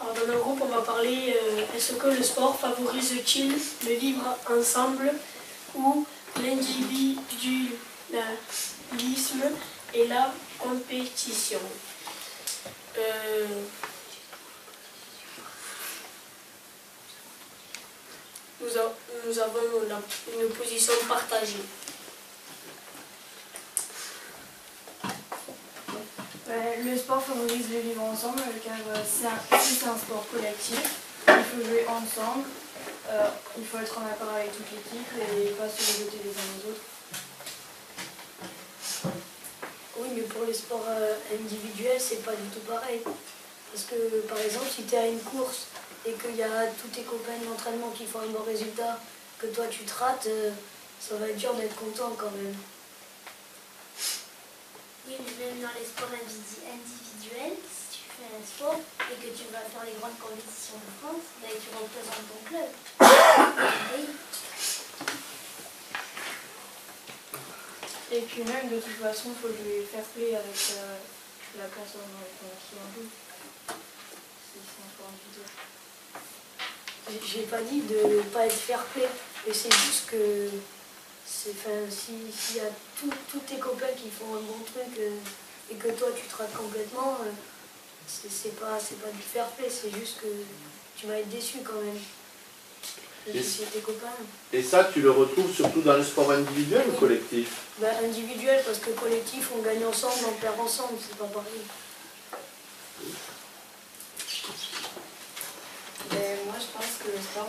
Alors dans un groupe, on va parler est-ce que le sport favorise-t-il le vivre ensemble ou l'individualisme et la compétition? Nous avons une position partagée. Le sport favorise le vivre ensemble car c'est un sport collectif. Il faut jouer ensemble, il faut être en accord avec toute l'équipe et pas se rejeter les uns les autres. Oui, mais pour les sports individuels, c'est pas du tout pareil. Parce que par exemple, si tu es à une course et qu'il y a tous tes copains d'entraînement qui font un bon résultat, que toi tu te rates, ça va être dur d'être content quand même. Oui, mais même dans les sports individuels, si tu fais un sport et que tu vas faire les grandes compétitions de France, ben, tu représentes ton club. Oui. Et puis même de toute façon, il faut jouer fair play avec la personne avec qui on joue. C'est un sport individuel. J'ai pas dit de ne pas être fair play, mais c'est juste que s'il y a tous tes copains qui font un bon truc et que toi tu te rates complètement, c'est pas du fair play, c'est juste que tu vas être déçu quand même. C'est tes copains. Et ça, tu le retrouves surtout dans le sport individuel ou collectif? Individuel, parce que collectif, on gagne ensemble, on perd ensemble, c'est pas pareil. Moi, je pense que le sport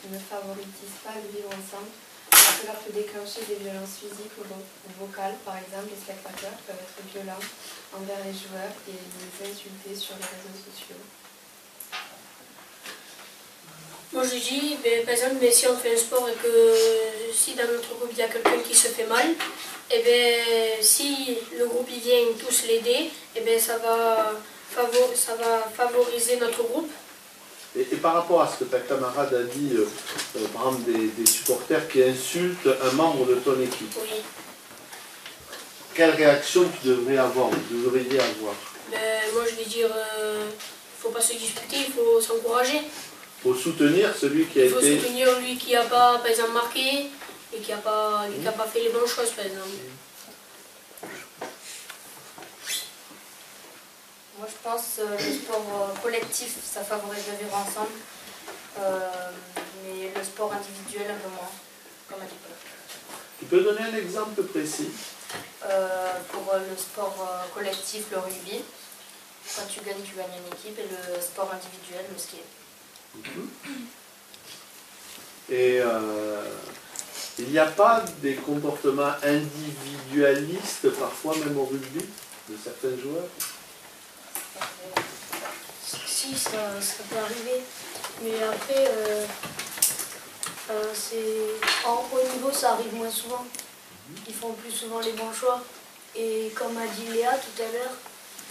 ne favorise pas le vivre ensemble. Parce que cela peut déclencher des violences physiques ou vocales. Par exemple, les spectateurs peuvent être violents envers les joueurs et les insulter sur les réseaux sociaux. Moi je dis, par exemple, si on fait un sport et que si dans notre groupe il y a quelqu'un qui se fait mal, et si le groupe il vient tous l'aider, ça va favoriser notre groupe. Et par rapport à ce que ta camarade a dit, par exemple des supporters qui insultent un membre de ton équipe, Oui. quelle réaction tu devrais avoir, vous devriez avoir? Moi je vais dire, faut pas se disputer, il faut s'encourager. Il faut soutenir celui qui a été... Il faut soutenir lui qui n'a pas, par exemple, marqué et qui n'a pas fait les bonnes choses, par exemple. Moi, je pense que le sport collectif, ça favorise le vivre ensemble. Mais le sport individuel, un peu moins, comme a dit Paul. Tu peux donner un exemple précis? Pour le sport collectif, le rugby, quand tu gagnes une équipe. Et le sport individuel, le ski. Et il n'y a pas des comportements individualistes, parfois même au rugby, de certains joueurs? Si, ça peut arriver. Mais après, au niveau, ça arrive moins souvent. Ils font plus souvent les bons choix. Et comme a dit Léa tout à l'heure,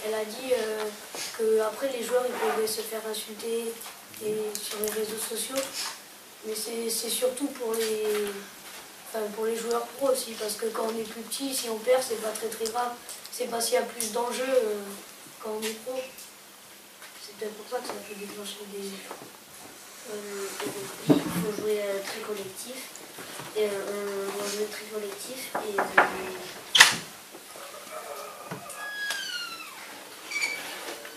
elle a dit qu'après les joueurs ils pouvaient se faire insulter sur les réseaux sociaux. Mais c'est surtout pour les joueurs pro aussi, parce que quand on est plus petit, si on perd, c'est pas très grave. C'est parce qu'il y a plus d'enjeux quand on est pro. C'est peut-être pour ça que ça peut déclencher des... Il faut jouer très collectif. Et on doit jouer très collectif et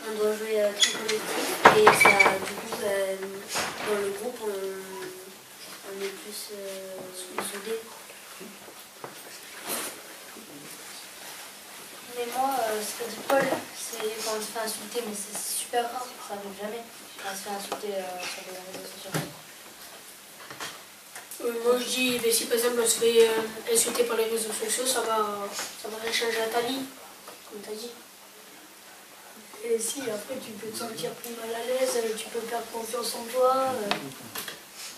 on doit jouer très collectif et ça, du coup, dans le groupe, on est plus soudés. Mais moi, ce que dit Paul, c'est quand on se fait insulter, mais c'est super rare, ça n'arrive jamais. Quand on se fait insulter sur les réseaux sociaux. Moi je dis, si par exemple on se fait insulter par les réseaux sociaux, ça va rien changer à ta vie, comme tu as dit. Et si après tu peux te sentir plus mal à l'aise, tu peux perdre confiance en toi.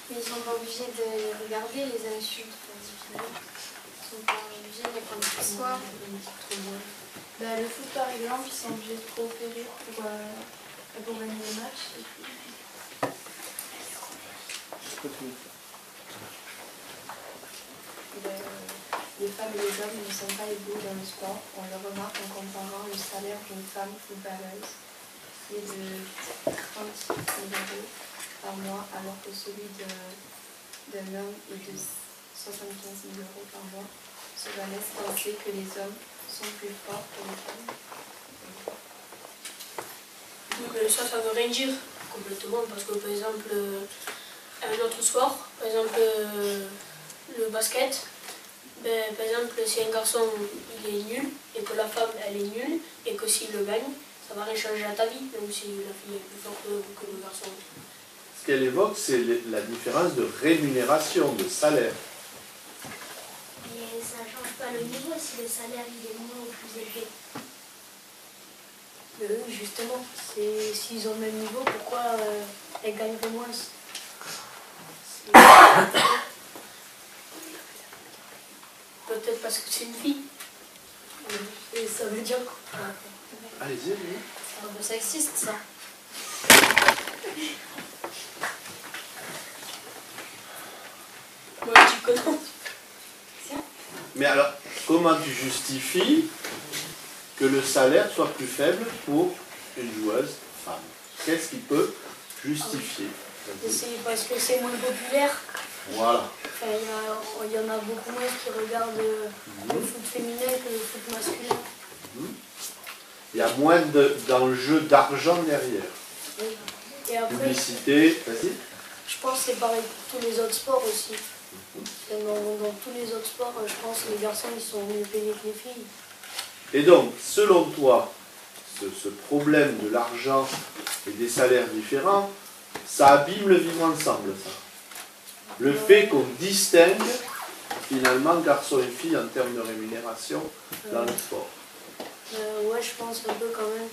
Mais ils sont pas obligés de regarder les insultes. Ils sont pas obligés de prendre sur soi. Le foot par exemple, ils sont obligés de coopérer pour gagner les matchs. Les femmes et les hommes ne sont pas égaux dans le sport. On le remarque en comparant le salaire d'une femme footballeuse est de 30 000 € par mois, alors que celui d'un homme est de 75 000 € par mois. Cela laisse penser que les hommes sont plus forts que les femmes. Donc ça veut rien dire complètement, parce que par exemple, un autre sport, par exemple le basket, ben, par exemple si un garçon il est nul et que la femme elle est nulle et que s'il le gagne, ça va rien changer à ta vie, même si la fille est plus forte que le garçon. Ce qu'elle évoque, c'est la différence de rémunération, de salaire. Et ça ne change pas le niveau si le salaire il est moins ou plus élevé. Oui, justement, s'ils ont le même niveau, pourquoi elles gagneraient moins? Peut-être parce que c'est une fille. Et ça veut dire quoi? Allez-y, oui. C'est un peu sexiste, ça. Moi tu connais. Mais alors, comment tu justifies que le salaire soit plus faible pour une joueuse femme? Qu'est-ce qui peut justifier? C'est parce que c'est moins populaire. Voilà. Enfin, il y en a beaucoup moins qui regardent le foot féminin que le foot masculin. Il y a moins d'enjeux d'argent derrière. Et après, Publicité, vas-y. je pense que c'est pareil pour tous les autres sports aussi. Dans tous les autres sports, je pense que les garçons ils sont mieux payés que les filles. Et donc, selon toi, ce problème de l'argent et des salaires différents, ça abîme le vivre ensemble, ça. Le fait qu'on distingue finalement garçons et filles en termes de rémunération dans le sport. Ouais, je pense un peu quand même.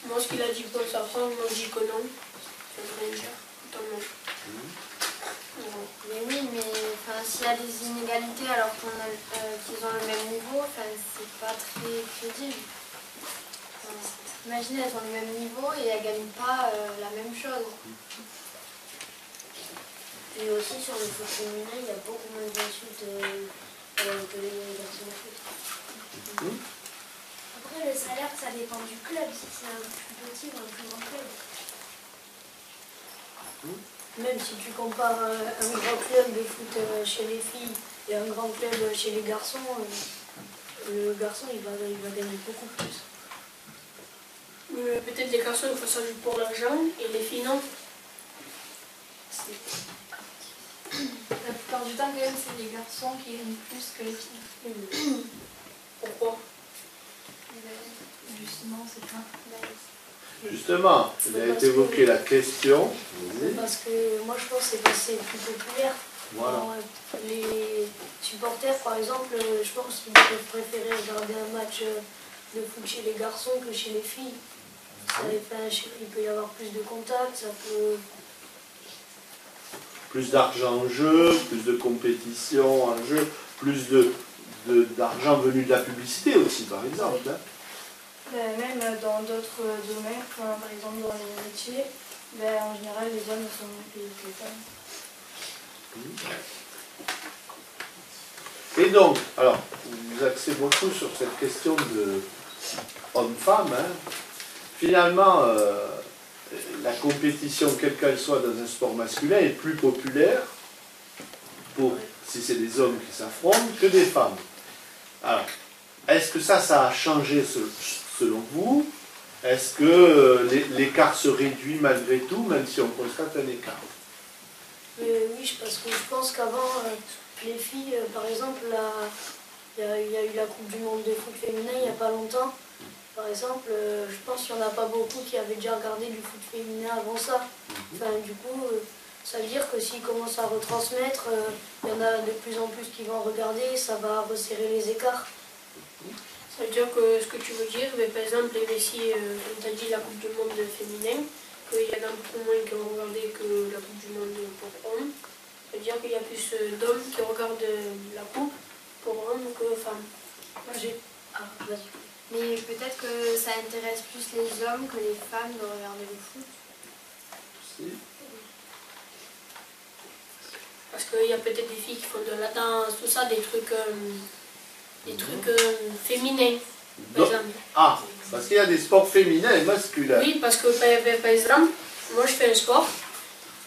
Moi ce qu'il a dit pour ça, moi je dis que non. Ça veut rien dire. Totalement. Mais oui, mais s'il y a des inégalités alors qu'ils ont le même niveau, c'est pas très crédible. Imaginez, elles ont le même niveau et elles gagnent pas la même chose. Et aussi sur le foot féminin, il y a beaucoup moins d'insultes que les garçons de foot. Après, le salaire, ça dépend du club, si c'est un plus petit ou un plus grand club. Même si tu compares un grand club de foot chez les filles et un grand club chez les garçons, le garçon il va gagner beaucoup plus. Peut-être les garçons il faut ça juste pour l'argent et les filles non. La plupart du temps, quand même, c'est les garçons qui gagnent plus que les filles. Pourquoi? Justement, c'est ça. Justement, il a été évoqué la question. Parce que moi je pense que c'est parce que c'est plus populaire. Voilà. Les supporters par exemple, je pense qu'ils peuvent préférer regarder un match de foot chez les garçons que chez les filles. Il peut y avoir plus de contacts, ça peut... Plus d'argent en jeu, plus de compétition en jeu, plus d'argent venu de la publicité aussi, par exemple. Hein. Même dans d'autres domaines, par exemple dans les métiers, en général les hommes sont mieux payés que les femmes. Et donc, alors, vous axez beaucoup sur cette question de homme-femme. Hein. Finalement, la compétition, quelle qu'elle soit dans un sport masculin, est plus populaire pour, si c'est des hommes qui s'affrontent, que des femmes. Alors, est-ce que ça a changé selon vous? Est-ce que l'écart se réduit malgré tout, même si on constate un écart? Oui, parce que je pense qu'avant, les filles, par exemple, il y a eu la Coupe du Monde de foot féminin il n'y a pas longtemps. Par exemple, je pense qu'il n'y en a pas beaucoup qui avaient déjà regardé du foot féminin avant ça. Enfin, du coup, ça veut dire que s'ils commencent à retransmettre, il y en a de plus en plus qui vont regarder, ça va resserrer les écarts. Ça veut dire que ce que tu veux dire, mais par exemple, les Messi, comme tu as dit, la Coupe du Monde féminin, qu'il y en a beaucoup moins qui ont regardé que la Coupe du Monde pour hommes. Ça veut dire qu'il y a plus d'hommes qui regardent la Coupe pour hommes que femmes. Moi, j'ai... Ah, vas-y. Mais peut-être que ça intéresse plus les hommes que les femmes de regarder le foot. Si. Parce qu'il y a peut-être des filles qui font de la danse, tout ça, des trucs féminins. par exemple. Ah, parce qu'il y a des sports féminins et masculins. Oui, parce que par exemple, moi je fais un sport.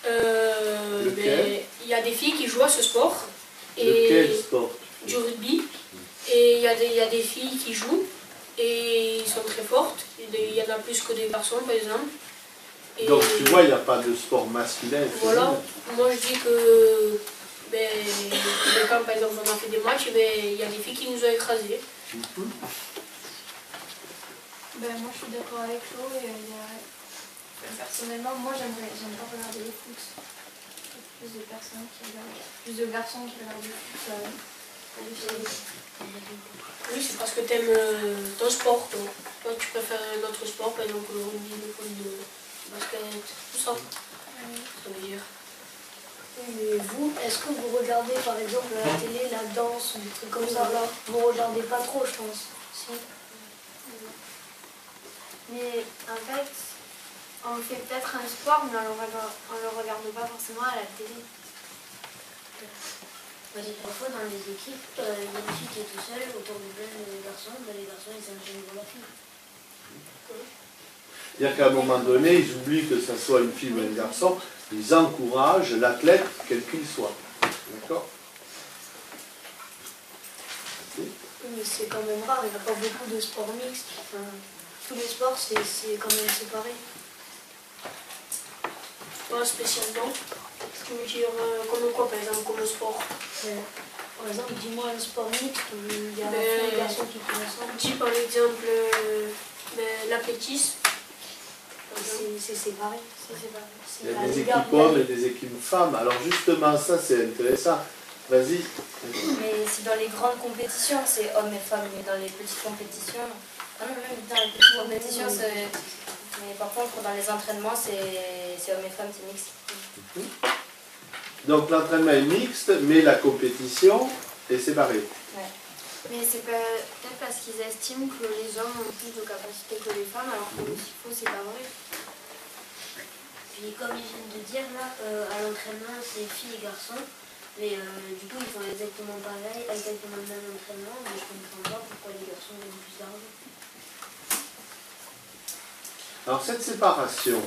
Il y a des filles qui jouent à ce sport. Lequel sport? Du rugby. Et il y a des filles qui jouent et ils sont très fortes. Il y en a plus que des garçons par exemple. Et donc tu vois, il n'y a pas de sport masculin et féminin. voilà, moi je dis que quand par exemple on a fait des matchs, il y a des filles qui nous ont écrasés. Moi je suis d'accord avec Flo et personnellement moi j'aime pas regarder le foot. Plus de personnes qui regardent, plus de garçons qui regardent le foot. Oui, c'est parce que tu aimes ton sport. Toi tu préfères un autre sport, par exemple le rugby, le foot, le basket, tout ça. Ça veut dire. Mais vous, est-ce que vous regardez par exemple à la télé la danse ou des trucs comme ça là? Vous regardez pas trop, je pense. Si. Mais en fait, on fait peut-être un sport, mais on le regarde pas forcément à la télé. Parfois dans les équipes, il y a une fille qui est tout seule autour de plein de garçons, les garçons ils s'enchaînent pour la fille. C'est-à-dire qu'à un moment donné, ils oublient que ce soit une fille ou un garçon, ils encouragent l'athlète, quel qu'il soit. D'accord? Mais c'est quand même rare, il n'y a pas beaucoup de sports mixtes. Enfin, tous les sports, c'est quand même séparé. Pas spécialement. Tu veux dire comme quoi par exemple, comme sport? Par exemple, dis-moi un sport mixte où il y a des garçons qui jouent ensemble. Dis par exemple l'athlétisme. C'est séparé. Il y a des équipes hommes et des équipes femmes. Alors justement, ça c'est intéressant. Vas-y. Mais c'est dans les grandes compétitions, c'est hommes et femmes. Mais dans les petites compétitions... Ah non, même dans les petites compétitions, c'est... Mais par contre, dans les entraînements, c'est hommes et femmes, c'est mixte. Donc l'entraînement est mixte, mais la compétition est séparée. Ouais. Mais c'est peut-être parce qu'ils estiment que les hommes ont plus de capacités que les femmes, alors que s'il faut, c'est pas vrai. Puis comme ils viennent de dire là, à l'entraînement c'est filles et garçons, mais du coup ils font exactement pareil, exactement le même entraînement, mais je comprends pas pourquoi les garçons gagnent plus d'argent. Alors cette séparation,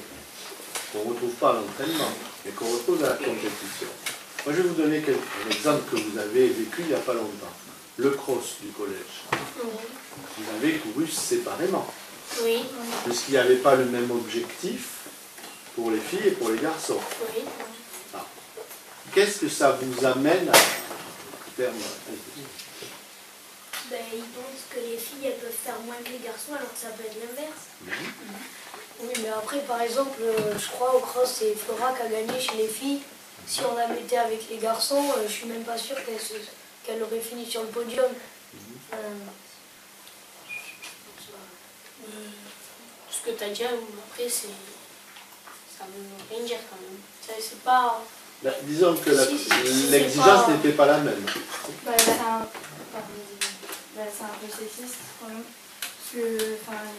qu'on ne retrouve pas à l'entraînement, mais qu'on retrouve à la compétition. Moi je vais vous donner un exemple que vous avez vécu il n'y a pas longtemps. Le cross du collège. Vous avez couru séparément. Oui. Puisqu'il n'y avait pas le même objectif pour les filles et pour les garçons. Oui. Ah. Qu'est-ce que ça vous amène à terme? Ils pensent que les filles elles peuvent faire moins que les garçons alors que ça peut être l'inverse. Oui, mais après, par exemple, je crois au cross, c'est Flora qui a gagné chez les filles. Si on la mettait avec les garçons, je suis même pas sûre qu'elle aurait fini sur le podium. Ce que tu as dit, après, ça veut rien dire quand même. C'est pas... disons que Si, l'exigence pas... n'était pas la même. C'est un peu sexiste quand même. Parce que les femmes,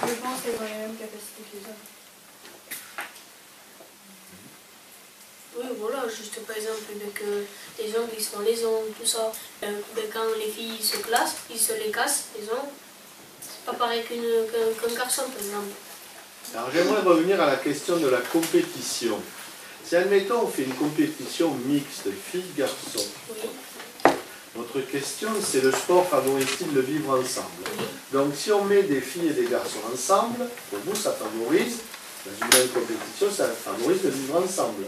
je pense qu'elles ont les mêmes capacités que les hommes. Oui, voilà, juste par exemple, que les ongles, ils se font les ongles, tout ça. Quand les filles se classent, ils se les cassent, les ongles. C'est pas pareil qu'un garçon, par exemple. Alors j'aimerais revenir à la question de la compétition. Si admettons on fait une compétition mixte, filles-garçons, Oui. notre question c'est le sport favorise-t-il le vivre ensemble? Donc si on met des filles et des garçons ensemble, pour vous ça favorise, dans une même compétition, ça favorise le vivre ensemble.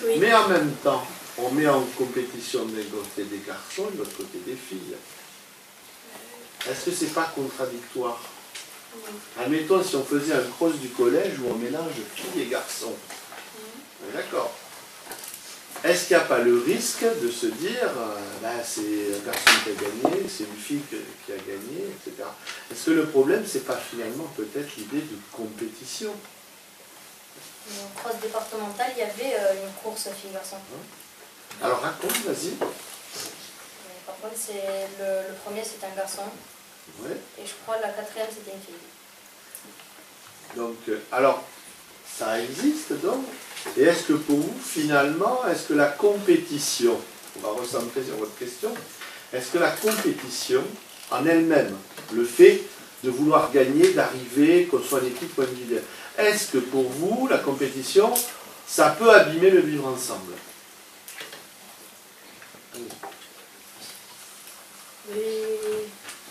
Oui. Mais en même temps, on met en compétition d'un côté des garçons et de l'autre côté des filles. Est-ce que c'est pas contradictoire? Admettons si on faisait un cross du collège où on mélange filles et garçons. D'accord. Est-ce qu'il n'y a pas le risque de se dire, c'est un garçon qui a gagné, c'est une fille qui a gagné, etc. Est-ce que le problème, c'est pas finalement peut-être l'idée de compétition? En cross départemental, il y avait une course filles-garçons. Alors raconte, vas-y. Par contre, le premier c'était un garçon. Ouais. Et je crois la quatrième c'était une fille. Donc, alors, ça existe donc. Et est-ce que pour vous, finalement, est-ce que la compétition, on va recentrer sur votre question, est-ce que la compétition en elle-même, le fait de vouloir gagner, d'arriver, qu'on soit en équipe ou individuelle, est-ce que pour vous, la compétition, ça peut abîmer le vivre ensemble?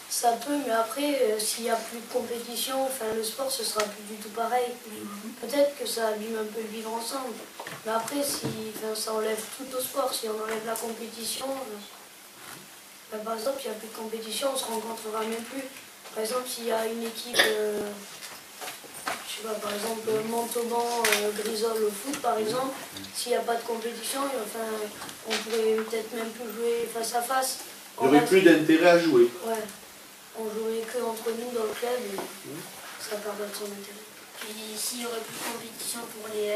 Ça peut, mais après, s'il n'y a plus de compétition, enfin, le sport, ce sera plus du tout pareil. Peut-être que ça abîme un peu le vivre ensemble. Mais après, si ça enlève tout au sport, si on enlève la compétition, par exemple, il n'y a plus de compétition, on ne se rencontrera même plus. Par exemple, s'il y a une équipe, je sais pas, par exemple, Montauban, Grisol au foot, par exemple, s'il n'y a pas de compétition, enfin, on pourrait peut-être même plus jouer face à face. Il n'y aurait plus d'intérêt à jouer. Ouais. On jouerait que entre nous dans le club et ça perdrait de son intérêt. Puis s'il n'y aurait plus de compétition pour les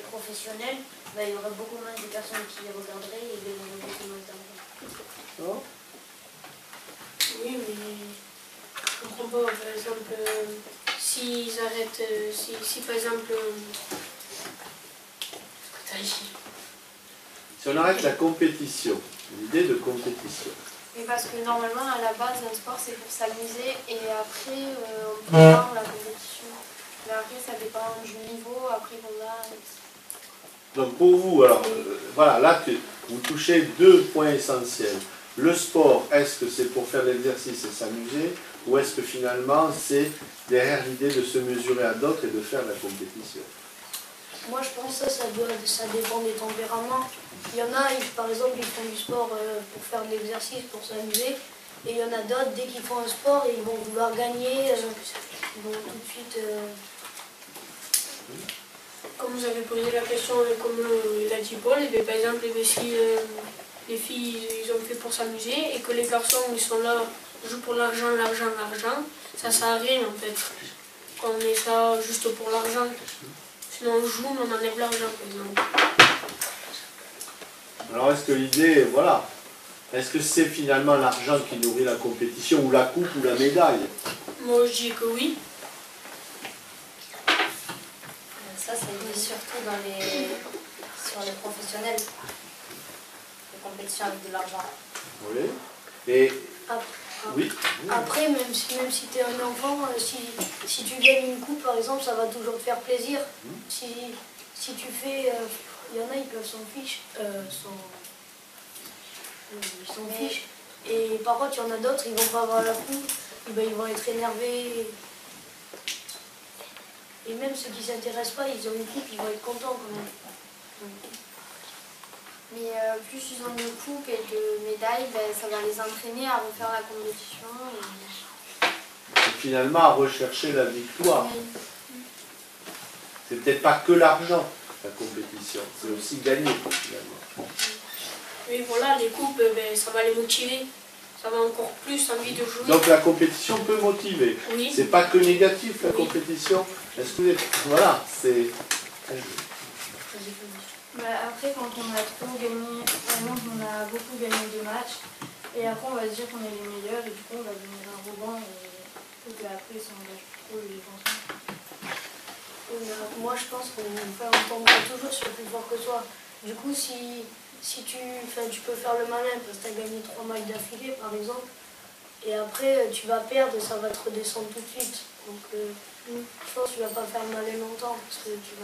professionnels, ben, il y aurait beaucoup moins de personnes qui les regarderaient et il y aurait beaucoup moins d'argent. Non? Oui, mais je comprends pas. Par exemple, s'ils arrêtent, si par exemple, Si on arrête la compétition, l'idée de compétition. Oui, parce que normalement, à la base, un sport, c'est pour s'amuser et après, on prépare la compétition. Mais après, ça dépend du niveau après qu'on a. Donc pour vous, alors, voilà, là, vous touchez deux points essentiels. Le sport, est-ce que c'est pour faire l'exercice et s'amuser, ou est-ce que finalement, c'est derrière l'idée de se mesurer à d'autres et de faire la compétition? Moi, je pense que ça dépend des tempéraments. Il y en a, par exemple, ils font du sport pour faire de l'exercice, pour s'amuser. Et il y en a d'autres, dès qu'ils font un sport, ils vont vouloir gagner. Ils vont tout de suite... comme vous avez posé la question, comme l'a dit Paul, et bien, par exemple, si les filles ils ont fait pour s'amuser et que les garçons ils sont là, jouent pour l'argent, ça sert à rien en fait. Quand on est ça juste pour l'argent, sinon on joue, mais on enlève l'argent par exemple. Alors est-ce que l'idée, voilà, est-ce que c'est finalement l'argent qui nourrit la compétition, ou la coupe, ou la médaille? Moi je dis que oui. Ça, c'est surtout sur les professionnels. Les compétitions avec de l'argent. Oui. Et oui. Après, même si tu es un enfant, si tu gagnes une coupe, par exemple, ça va toujours te faire plaisir. Si tu fais... il y en a, ils peuvent s'en fichent. Ils s'en fichent. Et par contre, il y en a d'autres, ils vont pas avoir la coupe. Et ben, ils vont être énervés. Et même ceux qui ne s'intéressent pas, ils ont une coupe, ils vont être contents quand même. Mais plus ils ont de coupes et de médailles, ben, ça va les entraîner à refaire la compétition. Et finalement, à rechercher la victoire. Oui. C'est peut-être pas que l'argent, la compétition. C'est aussi gagner, finalement. Oui, voilà, les coupes, ben, ça va les motiver. Ça va encore plus envie de jouer. Donc la compétition peut motiver. Oui. C'est pas que négatif, la compétition. Est-ce que vous êtes... Voilà, c'est... Après, quand on a trop gagné, par exemple, on a beaucoup gagné de matchs, et après on va se dire qu'on est les meilleurs, et du coup on va devenir arrogant, et après ça engage trop les gens. Moi, je pense qu'on tombera toujours sur plus fort que toi. Du coup, si tu peux faire le malin parce que tu as gagné 3 matchs d'affilée, par exemple, et après tu vas perdre et ça va te redescendre tout de suite. Donc, je pense que tu ne vas pas faire le malin longtemps parce que tu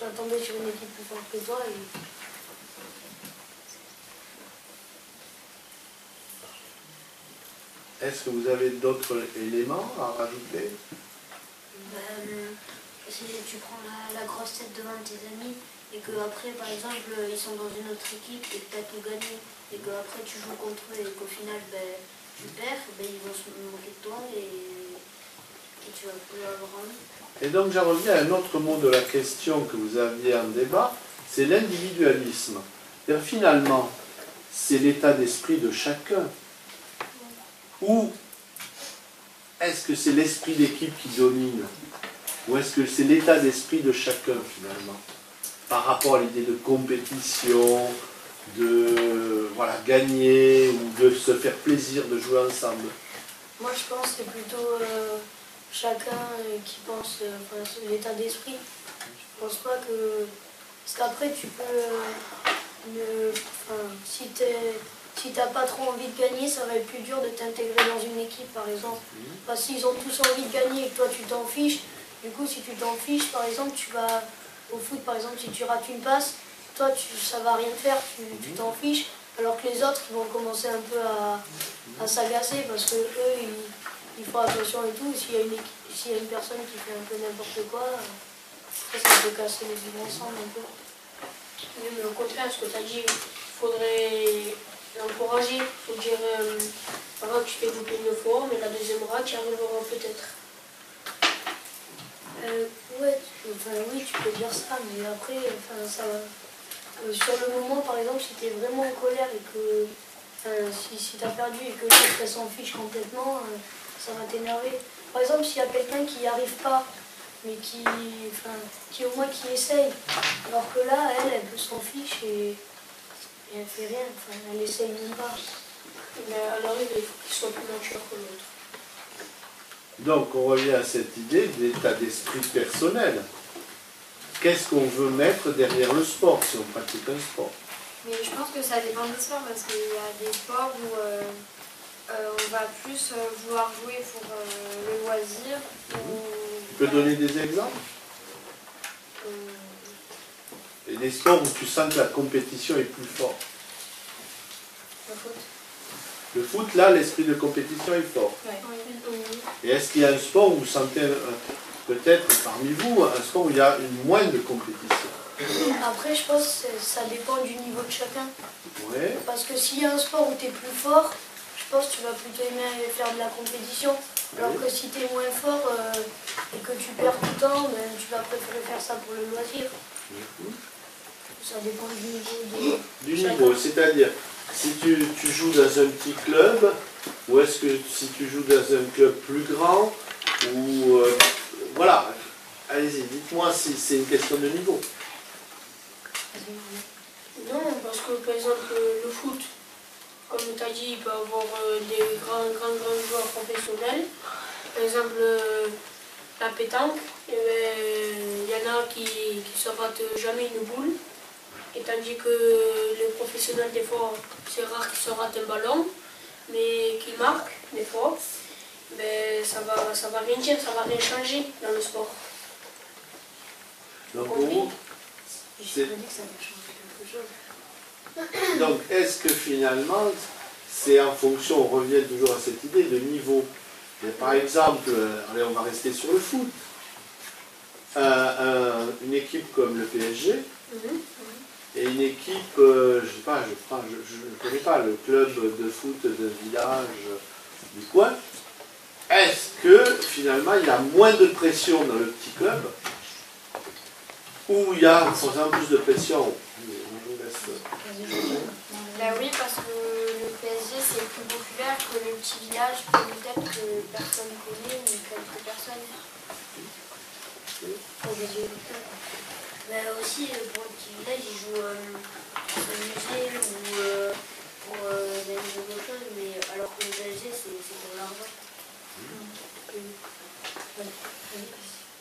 vas tomber sur une équipe plus forte que toi. Est-ce que vous avez d'autres éléments à rajouter? Si tu prends la grosse tête devant tes amis et qu'après, par exemple, ils sont dans une autre équipe et que tu as tout gagné et qu'après tu joues contre eux et qu'au final tu perds, ils vont se moquer de toi et tu vas plus avoir envie. Et donc j'en reviens à un autre mot de la question que vous aviez en débat, c'est l'individualisme. Finalement, c'est l'état d'esprit de chacun. Ou est-ce que c'est l'esprit d'équipe qui domine? Ou est-ce que c'est l'état d'esprit de chacun finalement? Par rapport à l'idée de compétition, de gagner, ou de se faire plaisir de jouer ensemble? Moi, je pense que c'est plutôt chacun qui pense l'état d'esprit. Je pense pas que... Parce qu'après, tu peux... si t'as pas trop envie de gagner, ça va être plus dur de t'intégrer dans une équipe, par exemple. Parce qu'ils ont tous envie de gagner et que toi tu t'en fiches. Du coup, si tu t'en fiches, par exemple, tu vas au foot, par exemple, si tu rates une passe, toi, ça va rien te faire, tu t'en fiches. Alors que les autres, ils vont commencer un peu à s'agacer parce que eux, ils font attention et tout. S'il y a une personne qui fait un peu n'importe quoi, ça peut casser les vivres ensemble un peu. Mais au contraire, ce que tu as dit, il faudrait l'encourager. Il faut dire, voilà, tu fais louper une fois, mais la deuxième rate, tu y arriveras peut-être. Oui, tu peux dire ça, mais après, ça va. Sur le moment, par exemple, si tu es vraiment en colère et que si tu as perdu et que l'autre s'en fiche complètement, ça va t'énerver. Par exemple, s'il y a quelqu'un qui n'y arrive pas, mais qui au moins qui essaye, alors que là, elle peut s'en fiche et elle fait rien, elle essaye même pas. Mais à l'arrivée, il faut qu'il soit plus mature que l'autre. Donc on revient à cette idée d'état d'esprit personnel. Qu'est-ce qu'on veut mettre derrière le sport si on pratique un sport? Mais je pense que ça dépend des sports parce qu'il y a des sports où on va plus vouloir jouer pour le loisir. Tu peux donner des exemples? Et des sports où tu sens que la compétition est plus forte? Le foot. Le foot, là, l'esprit de compétition est fort. Ouais. Et est-ce qu'il y a un sport où vous sentez, peut-être parmi vous, un sport où il y a une moindre compétition? Après, je pense que ça dépend du niveau de chacun. Ouais. Parce que s'il y a un sport où tu es plus fort, je pense que tu vas plutôt aimer faire de la compétition. Alors que si tu es moins fort et que tu perds tout le temps, ben, tu vas préférer faire ça pour le loisir. Ça dépend du niveau de chacun. Niveau, c'est-à-dire, si tu joues dans un petit club, ou est-ce que si tu joues dans un club plus grand, ou... voilà, allez-y, dites-moi si c'est une question de niveau. Non, parce que par exemple, le foot, comme tu as dit, il peut avoir des grands joueurs professionnels. Par exemple, la pétanque, il y en a qui ne se ratent jamais une boule. Et tandis que les professionnels, des fois, c'est rare qu'ils se ratent un ballon, mais qu'ils marquent, des fois, ben, ça va rien dire, ça va rien changer dans le sport. Donc, Je me dis que ça va changer quelque chose. donc est-ce que finalement, c'est en fonction, on revient toujours à cette idée de niveau. Et par exemple, allez, on va rester sur le foot. Une équipe comme le PSG, et une équipe, je sais pas, je connais pas le club de foot d'un village du coin. Est-ce que finalement il y a moins de pression dans le petit club ou il y a forcément plus de pression? Ben oui, parce que le PSG c'est plus populaire que le petit village, peut-être que personne connaît, mais quelques personnes. Mais aussi, pour le petit village, ils jouent au musée ou pour des nouveaux choses, mais alors que le PSG, c'est pour l'argent.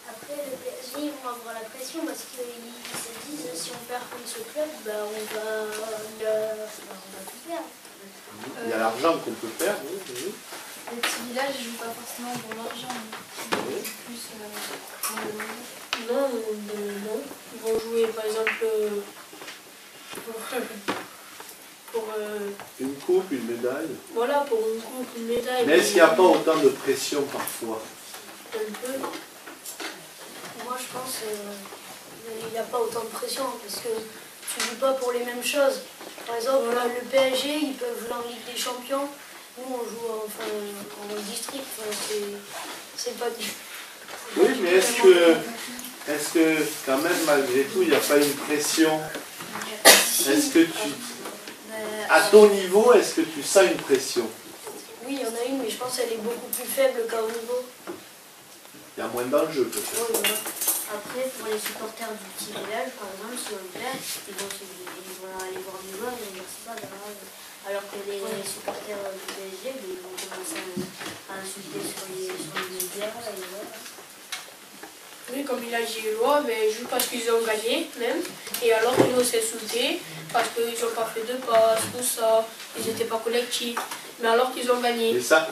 Après, le PSG, ils vont avoir la pression parce qu'ils se disent si on perd contre ce club, ben, on va tout perdre. Il y a l'argent qu'on peut faire, oui. Les petits villages ne jouent pas forcément pour l'argent, mais plus pour le loisir. Non, ils vont jouer par exemple pour Une coupe, une médaille. voilà, pour une coupe, une médaille. Mais est-ce qu'il n'y a pas autant de pression parfois? Un peu. Moi, je pense qu'il n'y a pas autant de pression parce que tu ne joues pas pour les mêmes choses. Par exemple, le PSG, ils peuvent jouer en Ligue des Champions. Nous, on joue en district. C'est pas du... Oui, mais est-ce que quand même, malgré tout, il n'y a pas une pression? Est-ce que à ton niveau, est-ce que tu sens une pression? Oui, il y en a une, mais je pense qu'elle est beaucoup plus faible qu'à haut niveau. Il y a moins d'enjeux peut-être. Oui, voilà. Après, pour les supporters du petit village, par exemple, si on perd, ils vont aller voir des joueurs et dire c'est pas grave. Alors que les supporters du PSG, ils vont commencer à insulter sur les médias. Et voilà. Oui, comme il a dit Eloi, juste parce qu'ils ont gagné même, et alors ils vont s'insulter parce qu'ils n'ont pas fait de passes, tout ça, ils n'étaient pas collectifs, mais alors qu'ils ont gagné. Et ça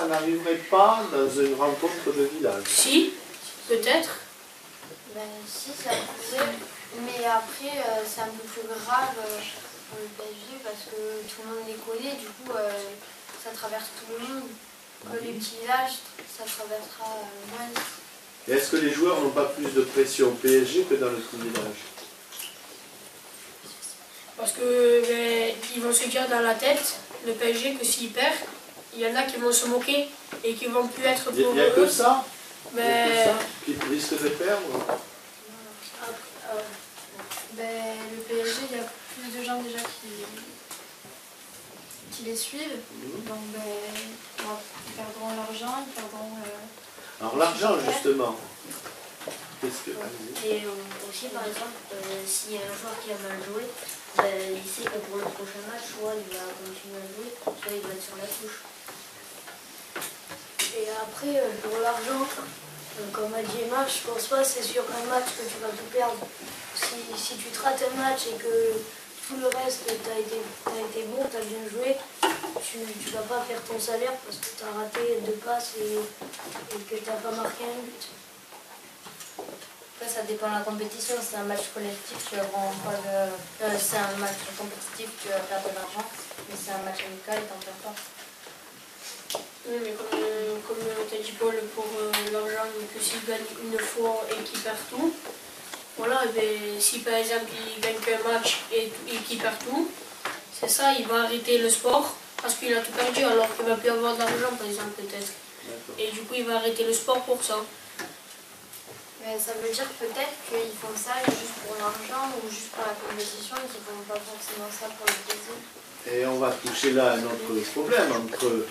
n'arriverait pas dans une rencontre de village. Si, peut-être. Ben, si, ça pourrait, mais après, c'est un peu plus grave pour le PSG parce que tout le monde les connaît, du coup, ça traverse tout le monde. Les petits villages, ça traversera moins. Et est-ce que les joueurs n'ont pas plus de pression au PSG que dans le petit village? Parce que ils vont se dire dans la tête, le PSG, que s'ils perdent, il y en a qui vont se moquer et qui vont plus être pour eux. Il n'y a que ça, Mais qui risque de perdre. Ben, le PSG, il y a plus de gens déjà qui les suivent. Donc, ben, ils perdront l'argent, ils perdront... Alors l'argent, justement, qu'est-ce que... Et aussi, par exemple, s'il y a un joueur qui a mal joué, il sait que pour le prochain match, soit il va continuer à jouer, soit il va être sur la touche. Et après, pour l'argent, comme a dit Emma, je pense pas c'est sur un match que tu vas tout perdre. Si tu te rates un match et que tout le reste, tu as été bon, tu as bien joué, tu vas pas faire ton salaire parce que tu as raté 2 passes et que tu n'as pas marqué un but. Après, ça dépend de la compétition. Si c'est un match collectif, tu auras pas de... c'est un match compétitif, tu vas perdre de l'argent. Mais c'est un match amical, t'en perds pas. oui, mais comme t'a dit Paul, pour l'argent, que s'il gagne une fois et qu'il perd tout, voilà, et si par exemple il gagne qu'un match et qu'il perd tout, c'est ça, il va arrêter le sport parce qu'il a tout perdu alors qu'il va plus avoir d'argent par exemple peut-être. Et du coup il va arrêter le sport pour ça. Mais ça veut dire peut-être qu'ils font ça juste pour l'argent ou juste pour la compétition et qu'ils ne font pas forcément ça pour le plaisir. Et on va toucher là un autre problème entre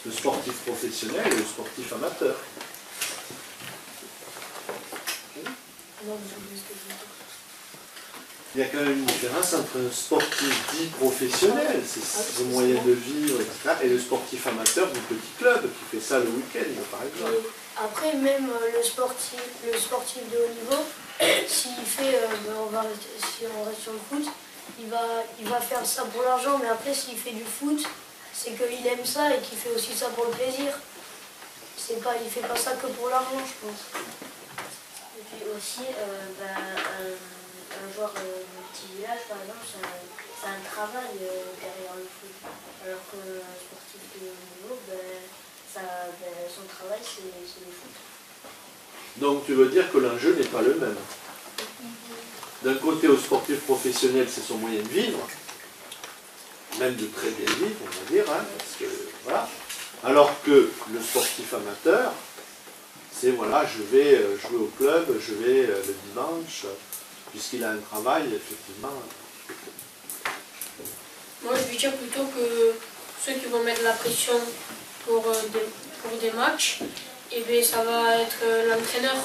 le sportif professionnel et le sportif amateur. Il y a quand même une différence entre un sportif dit professionnel, c'est son moyen de vivre, etc., et le sportif amateur du petit club qui fait ça le week-end, par exemple. Après, même le sportif de haut niveau, s'il fait, si on reste sur le foot, il va faire ça pour l'argent, mais après, s'il fait du foot, c'est qu'il aime ça et qu'il fait aussi ça pour le plaisir. Il ne fait pas ça que pour l'argent, je pense. Et puis aussi, un joueur de petit village, par exemple, c'est un travail derrière le foot. Alors qu'un sportif de haut niveau, son travail, c'est le foot. Donc tu veux dire que l'enjeu n'est pas le même. D'un côté, au sportif professionnel, c'est son moyen de vivre, même de très bien vivre, on va dire, hein, parce que, voilà. Alors que le sportif amateur, c'est voilà, je vais jouer au club, je vais le dimanche, puisqu'il a un travail, effectivement. Moi je lui dis plutôt que ceux qui vont mettre la pression pour des matchs, et bien ça va être l'entraîneur.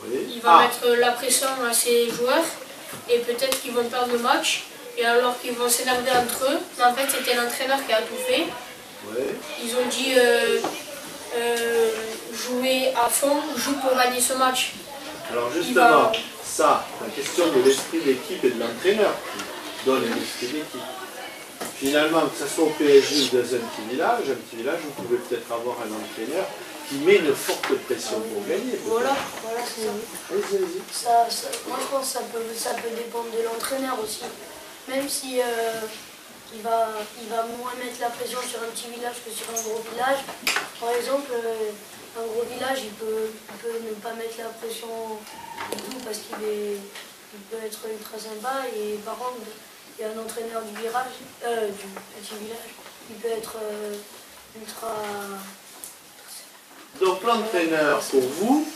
Oui. Il va mettre la pression à ses joueurs et peut-être qu'ils vont perdre le match et alors qu'ils vont s'énerver entre eux. Mais en fait c'était l'entraîneur qui a tout fait. Oui. Ils ont dit jouer à fond, joue pour gagner ce match. Alors justement, ça, la question de l'esprit d'équipe et de l'entraîneur qui donne l'esprit d'équipe. Finalement, que ce soit au PSG ou dans un petit village, vous pouvez peut-être avoir un entraîneur qui met une forte pression pour gagner. Voilà, c'est ça. Allez-y. Moi je pense que ça peut dépendre de l'entraîneur aussi. Même si il va moins mettre la pression sur un petit village que sur un gros village. Par exemple, un gros village, il peut ne pas mettre la pression du tout parce qu'il peut être ultra sympa. Et par contre, il y a un entraîneur du petit village, il peut être ultra... Donc l'entraîneur, pour vous,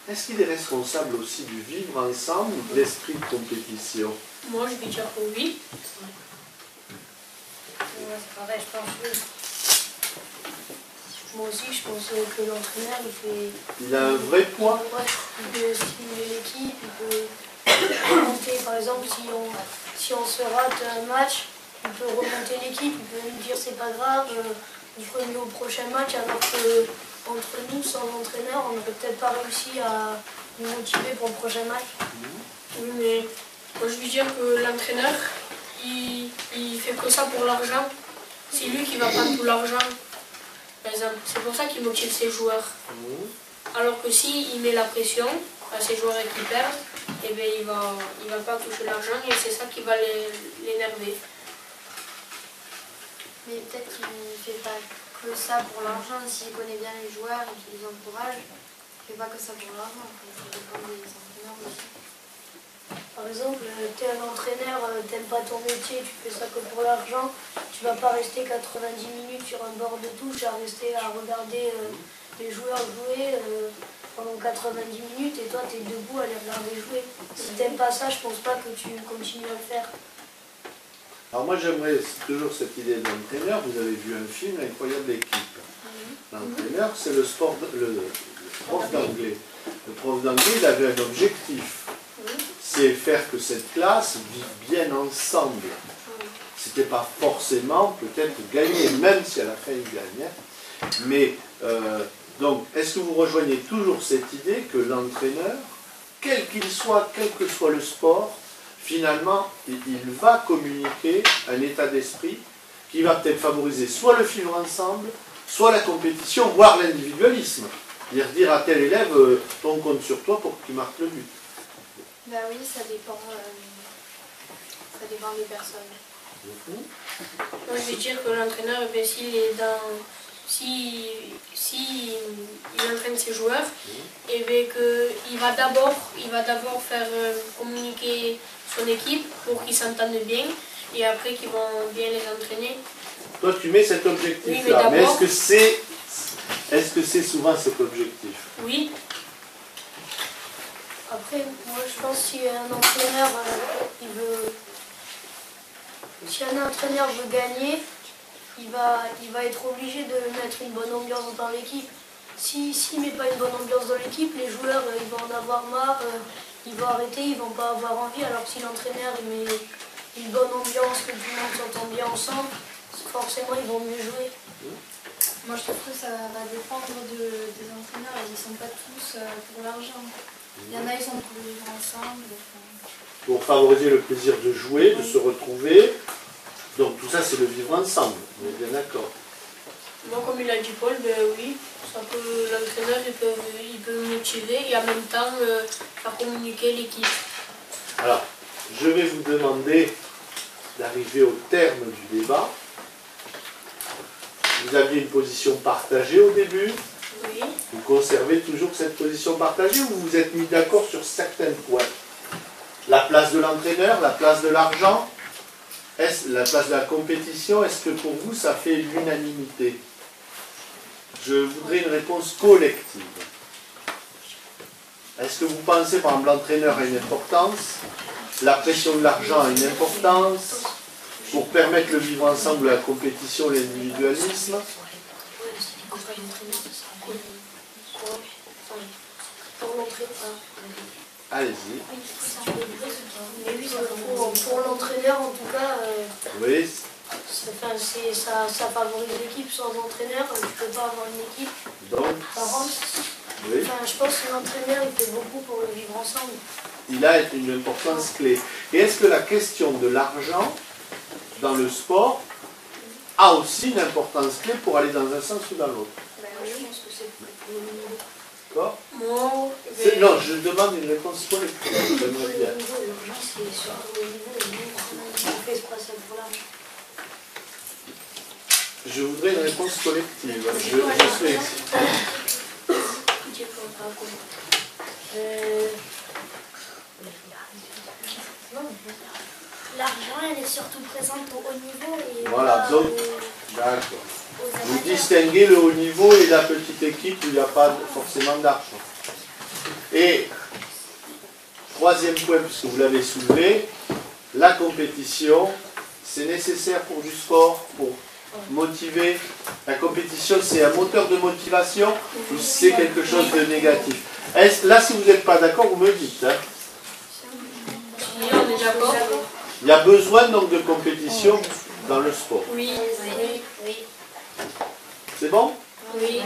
est-ce qu'il est responsable aussi du vivre ensemble, de l'esprit de compétition? Moi je vais dire que oui. Ouais, c'est pareil, je pense oui. Moi aussi, je pense que l'entraîneur, Il a un vrai poids. Il peut stimuler l'équipe, il peut monter. Par exemple, si on se rate un match, il peut remonter l'équipe, il peut nous dire c'est pas grave, on fera mieux au prochain match, alors que entre nous, sans entraîneur, on n'aurait peut-être pas réussi à nous motiver pour le prochain match. Oui, mais moi je veux dire que l'entraîneur, il fait que ça pour l'argent. C'est lui qui va prendre tout l'argent, par exemple. C'est pour ça qu'il motive ses joueurs. Alors que s'il met la pression à ses joueurs et qu'ils perdent, eh bien, il va pas toucher l'argent et c'est ça qui va l'énerver. Mais peut-être qu'il ne fait pas que ça pour l'argent, s'il connaît bien les joueurs et qu'il les encourage, il ne fait pas que ça pour l'argent, ça dépend des entraîneurs aussi. Par exemple, tu es un entraîneur, t'aimes pas ton métier, tu fais ça que pour l'argent, tu vas pas rester 90 minutes sur un bord de touche à rester à regarder les joueurs jouer pendant 90 minutes et toi tu es debout à les regarder jouer. Si t'aimes pas ça, je pense pas que tu continues à le faire. Alors moi j'aimerais toujours cette idée de l'entraîneur. Vous avez vu un film, Incroyable équipe. L'entraîneur, c'est le prof d'anglais. Le prof d'anglais, il avait un objectif. C'est faire que cette classe vive bien ensemble. C'était pas forcément peut-être gagner, même si à la fin il gagnait. Mais donc, est-ce que vous rejoignez toujours cette idée que l'entraîneur, quel qu'il soit, quel que soit le sport, finalement, il va communiquer un état d'esprit qui va peut-être favoriser soit le vivre ensemble, soit la compétition, voire l'individualisme. Dire à tel élève, on compte sur toi pour que tu marques le but. Ben oui, ça dépend des personnes. Moi je veux dire que l'entraîneur, eh s'il est dans... Si il entraîne ses joueurs, et bien il va d'abord faire communiquer son équipe pour qu'ils s'entendent bien et après qu'ils vont bien les entraîner. Toi tu mets cet objectif-là, oui, mais est-ce que c'est souvent cet objectif? Oui. Après, moi je pense que si un entraîneur si un entraîneur veut gagner, il va être obligé de mettre une bonne ambiance dans l'équipe. S'il ne met pas une bonne ambiance dans l'équipe, les joueurs ils vont en avoir marre, ils vont arrêter, ils ne vont pas avoir envie. Alors que si l'entraîneur met une bonne ambiance, que tout le monde s'entend bien ensemble, forcément ils vont mieux jouer. Moi je trouve que ça va dépendre des entraîneurs, ils ne sont pas tous pour l'argent. Il y en a, ils sont pour vivre ensemble. Pour favoriser le plaisir de jouer, de se retrouver. Donc tout ça c'est le vivre ensemble, on est bien d'accord. Moi comme il a dit Paul, ben oui, l'entraîneur il peut motiver et en même temps faire communiquer l'équipe. Alors, je vais vous demander d'arriver au terme du débat. Vous aviez une position partagée au début. Oui. Vous conservez toujours cette position partagée ou vous vous êtes mis d'accord sur certains points? La place de l'entraîneur, la place de l'argent, la place de la compétition, est-ce que pour vous ça fait l'unanimité? Je voudrais une réponse collective. Est-ce que vous pensez par exemple l'entraîneur a une importance, la pression de l'argent a une importance, pour permettre le vivre ensemble, la compétition, l'individualisme? Allez-y. Pour l'entraîneur, en tout cas, Oui. ça favorise l'équipe. Sans entraîneur, tu ne peux pas avoir une équipe. Donc, oui. Je pense que l'entraîneur, il fait beaucoup pour le vivre ensemble. Il a une importance clé. Et est-ce que la question de l'argent dans le sport a aussi une importance clé pour aller dans un sens ou dans l'autre? Je pense que c'est pour le niveau. D'accord? Moi, Non, je demande une réponse collective. J'aimerais bien. L'argent, c'est surtout le niveau. On fait ce passage pour l'argent. Je voudrais une réponse collective. Je suis L'argent, elle est surtout présente au haut niveau et voilà, donc, d'accord. Vous distinguez le haut niveau et la petite équipe où il n'y a pas forcément d'argent. Et, troisième point, puisque vous l'avez soulevé, la compétition, c'est nécessaire pour du sport, pour motiver. La compétition, c'est un moteur de motivation ou c'est quelque chose de négatif? Là, si vous n'êtes pas d'accord, vous me dites. Hein. on est d'accord. Il y a besoin donc de compétition dans le sport. Oui. Oui. C'est bon? Oui.